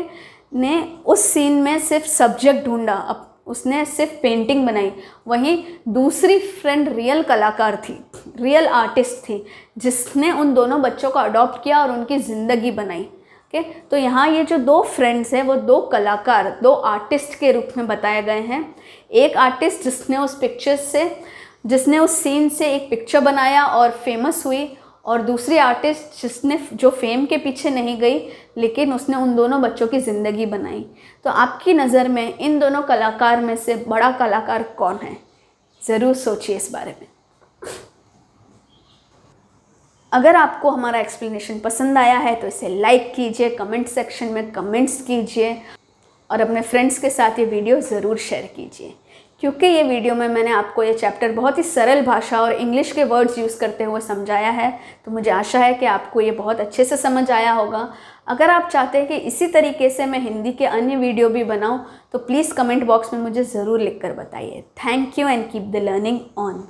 ने उस सीन में सिर्फ सब्जेक्ट ढूंढा, अब उसने सिर्फ पेंटिंग बनाई, वहीं दूसरी फ्रेंड रियल कलाकार थी, रियल आर्टिस्ट थी, जिसने उन दोनों बच्चों को अडॉप्ट किया और उनकी ज़िंदगी बनाई। ओके, तो यहाँ ये जो दो फ्रेंड्स हैं वो दो कलाकार, दो आर्टिस्ट के रूप में बताए गए हैं। एक आर्टिस्ट जिसने उस सीन से एक पिक्चर बनाया और फेमस हुई, और दूसरी आर्टिस्ट जिसने जो फेम के पीछे नहीं गई लेकिन उसने उन दोनों बच्चों की ज़िंदगी बनाई। तो आपकी नज़र में इन दोनों कलाकार में से बड़ा कलाकार कौन है? ज़रूर सोचिए इस बारे में। अगर आपको हमारा एक्सप्लेनेशन पसंद आया है तो इसे लाइक कीजिए, कमेंट सेक्शन में कमेंट्स कीजिए और अपने फ्रेंड्स के साथ ये वीडियो ज़रूर शेयर कीजिए, क्योंकि ये वीडियो में मैंने आपको ये चैप्टर बहुत ही सरल भाषा और इंग्लिश के वर्ड्स यूज़ करते हुए समझाया है। तो मुझे आशा है कि आपको ये बहुत अच्छे से समझ आया होगा। अगर आप चाहते हैं कि इसी तरीके से मैं हिंदी के अन्य वीडियो भी बनाऊं तो प्लीज़ कमेंट बॉक्स में मुझे ज़रूर लिख कर बताइए। Thank you and keep the learning on.